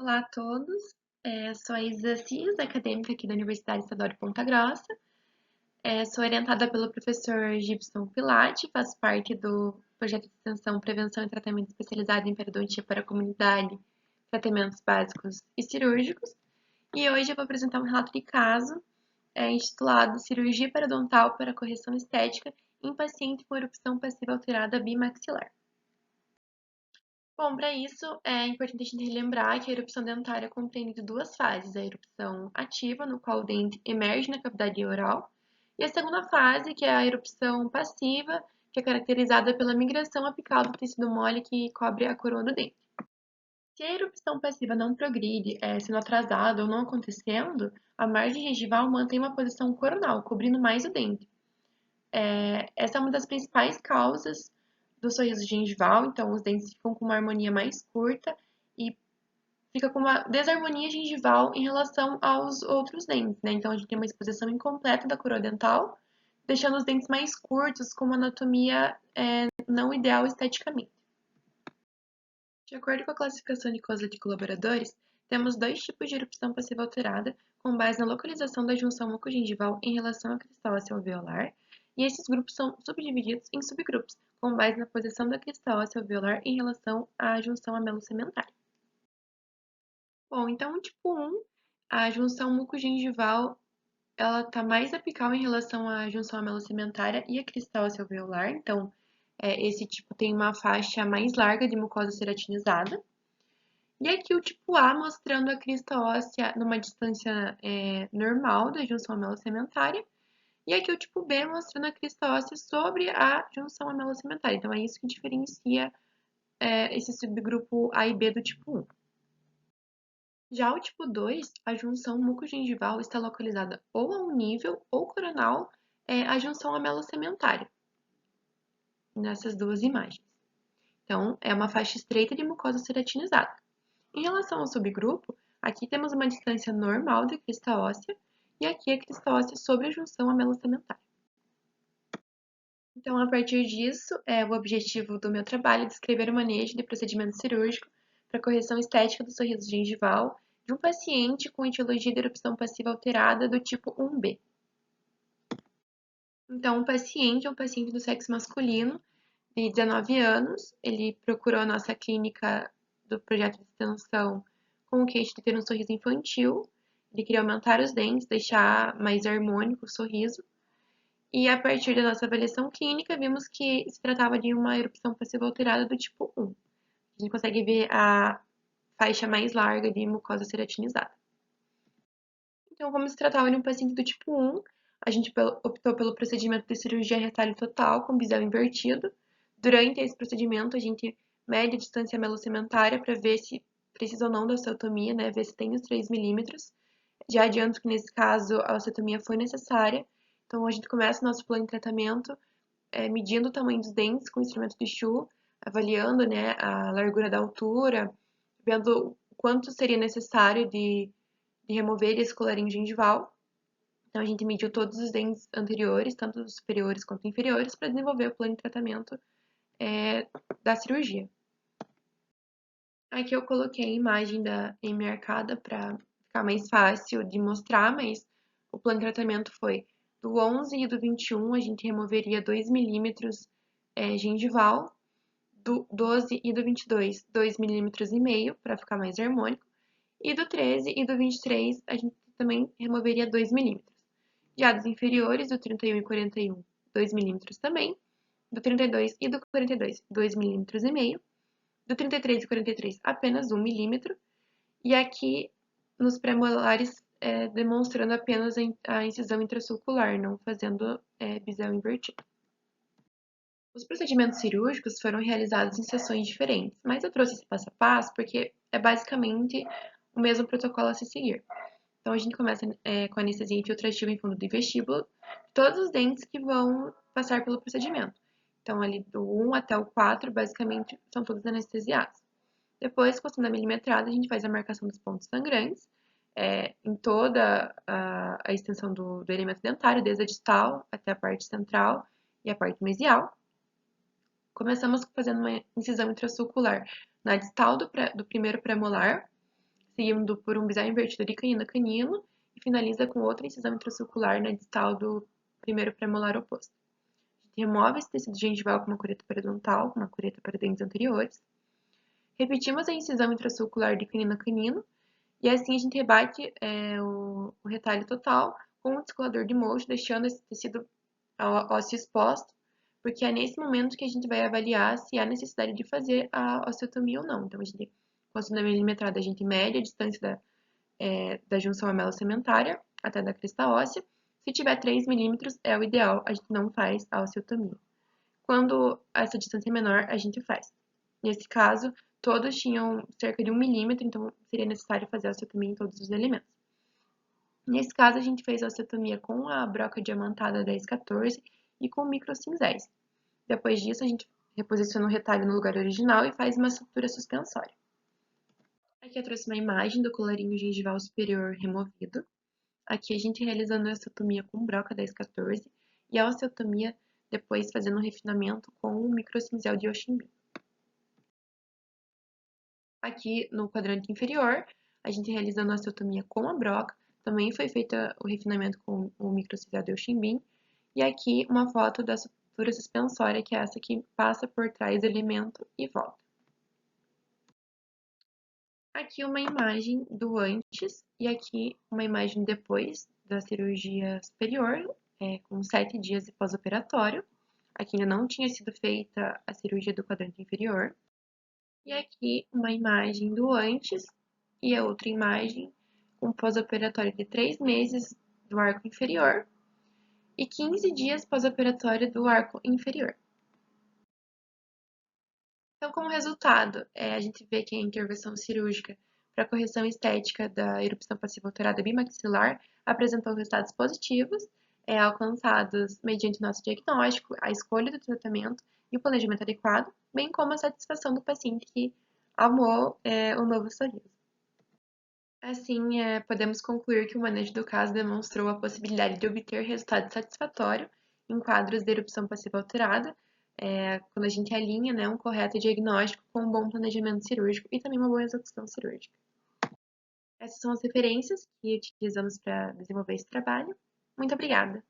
Olá a todos, sou a Isa Assis, acadêmica aqui da Universidade Estadual de Ponta Grossa. Sou orientada pelo professor Gibson Pilati, faço parte do projeto de extensão Prevenção e Tratamento Especializado em Periodontia para a Comunidade, Tratamentos Básicos e Cirúrgicos. E hoje eu vou apresentar um relato de caso intitulado Cirurgia Periodontal para Correção Estética em paciente com erupção passiva alterada bimaxilar. Bom, para isso é importante a gente relembrar que a erupção dentária compreende duas fases: a erupção ativa, no qual o dente emerge na cavidade oral, e a segunda fase, que é a erupção passiva, que é caracterizada pela migração apical do tecido mole que cobre a coroa do dente. Se a erupção passiva não progride, sendo atrasada ou não acontecendo, a margem gengival mantém uma posição coronal, cobrindo mais o dente. Essa é uma das principais causas do sorriso gengival, então os dentes ficam com uma harmonia mais curta e fica com uma desarmonia gengival em relação aos outros dentes, né? Então a gente tem uma exposição incompleta da coroa dental, deixando os dentes mais curtos, com uma anatomia não ideal esteticamente. De acordo com a classificação de Kosler de colaboradores, temos dois tipos de erupção passiva alterada, com base na localização da junção mucogengival em relação à cristal alveolar, e esses grupos são subdivididos em subgrupos, com base na posição da cristal alveolar em relação à junção amelo-sementária. Bom, então o tipo 1, a junção mucogengival, ela está mais apical em relação à junção amelo-sementária e à cristal alveolar, então esse tipo tem uma faixa mais larga de mucosa ceratinizada. E aqui o tipo A mostrando a crista óssea numa distância normal da junção amelo-sementária. E aqui o tipo B mostrando a crista óssea sobre a junção amelo-sementária. Então, é isso que diferencia esse subgrupo A e B do tipo 1. Já o tipo 2, a junção mucogengival está localizada ou ao nível ou coronal a junção amelo-sementária, nessas duas imagens. Então, é uma faixa estreita de mucosa ceratinizada. Em relação ao subgrupo, aqui temos uma distância normal da crista óssea e aqui a crista óssea sobre a junção amelo-sementária. Então, a partir disso, o objetivo do meu trabalho é descrever o manejo de procedimento cirúrgico para correção estética do sorriso gengival de um paciente com etiologia de erupção passiva alterada do tipo 1B. Então, o paciente é um paciente do sexo masculino, de 19 anos, ele procurou a nossa clínica do projeto de extensão com o queixo de ter um sorriso infantil, ele queria aumentar os dentes, deixar mais harmônico o sorriso, e a partir da nossa avaliação clínica, vimos que se tratava de uma erupção passiva alterada do tipo 1. A gente consegue ver a faixa mais larga de mucosa ceratinizada. Então, como se tratava de um paciente do tipo 1, a gente optou pelo procedimento de cirurgia retalho total com bisel invertido. Durante esse procedimento, a gente mede a distância amelo-sementária para ver se precisa ou não da osteotomia, né? Ver se tem os 3 milímetros. Já adianto que nesse caso a osteotomia foi necessária. Então, a gente começa o nosso plano de tratamento medindo o tamanho dos dentes com o instrumento de Schuh, avaliando, né, a largura da altura, vendo quanto seria necessário de remover esse colarinho gengival. Então, a gente mediu todos os dentes anteriores, tanto os superiores quanto inferiores, para desenvolver o plano de tratamento da cirurgia. Aqui eu coloquei a imagem em minha arcada para ficar mais fácil de mostrar, mas o plano de tratamento foi do 11 e do 21, a gente removeria 2 milímetros gengival, do 12 e do 22, 2 milímetros e meio, para ficar mais harmônico, e do 13 e do 23, a gente também removeria 2 milímetros. Já dos inferiores, do 31 e 41, 2 milímetros também, do 32 e do 42, 2 milímetros e meio, do 33 e 43, apenas 1 milímetro, e aqui nos premolares demonstrando apenas a incisão intrasulcular, não fazendo bisel invertido. Os procedimentos cirúrgicos foram realizados em sessões diferentes, mas eu trouxe esse passo a passo porque é basicamente o mesmo protocolo a se seguir. Então, a gente começa com anestesia infiltrativa em fundo do vestíbulo, todos os dentes que vão passar pelo procedimento. Então, ali do 1 até o 4, basicamente, são todos anestesiados. Depois, com a sonda milimetrada, a gente faz a marcação dos pontos sangrantes em toda a extensão do elemento dentário, desde a distal até a parte central e a parte mesial. Começamos fazendo uma incisão intrasulcular na distal do primeiro premolar, seguindo por um bisel invertido de canino a canino e finaliza com outra incisão intraocular na distal do primeiro premolar oposto. A gente remove esse tecido gengival com uma cureta periodontal, com uma cureta para dentes anteriores. Repetimos a incisão intraocular de canino a canino e assim a gente rebate o retalho total com um descolador de Mohs, deixando esse tecido ósseo exposto, porque é nesse momento que a gente vai avaliar se há necessidade de fazer a osteotomia ou não. Então, a gente, com a sonda milimetrada, a gente mede a distância da junção amelo-sementária até da crista óssea. Se tiver 3 milímetros, é o ideal, a gente não faz a osteotomia. Quando essa distância é menor, a gente faz. Nesse caso, todos tinham cerca de 1 milímetro, então seria necessário fazer a osteotomia em todos os elementos. Nesse caso, a gente fez a osteotomia com a broca diamantada 1014 e com microcinzéis. Depois disso, a gente reposiciona o retalho no lugar original e faz uma sutura suspensória. Aqui eu trouxe uma imagem do colarinho gengival superior removido. Aqui a gente realizando a osteotomia com broca 1014 e a osteotomia depois fazendo um refinamento com o microcinzel de Yoshimbi. Aqui no quadrante inferior, a gente realizando a osteotomia com a broca, também foi feito o refinamento com o microcinzel de Yoshimbi. E aqui uma foto da sutura suspensória, que é essa que passa por trás do elemento e volta. Aqui uma imagem do antes e aqui uma imagem depois da cirurgia superior, com 7 dias de pós-operatório. Aqui ainda não tinha sido feita a cirurgia do quadrante inferior. E aqui uma imagem do antes e a outra imagem com pós-operatório de 3 meses do arco inferior e 15 dias pós-operatório do arco inferior. Então, como resultado, a gente vê que a intervenção cirúrgica para correção estética da erupção passiva alterada bimaxilar apresentou resultados positivos, alcançados mediante nosso diagnóstico, a escolha do tratamento e o planejamento adequado, bem como a satisfação do paciente que amou o novo sorriso. Assim, podemos concluir que o manejo do caso demonstrou a possibilidade de obter resultado satisfatório em quadros de erupção passiva alterada, quando a gente alinha, né, um correto diagnóstico com um bom planejamento cirúrgico e também uma boa execução cirúrgica. Essas são as referências que utilizamos para desenvolver esse trabalho. Muito obrigada!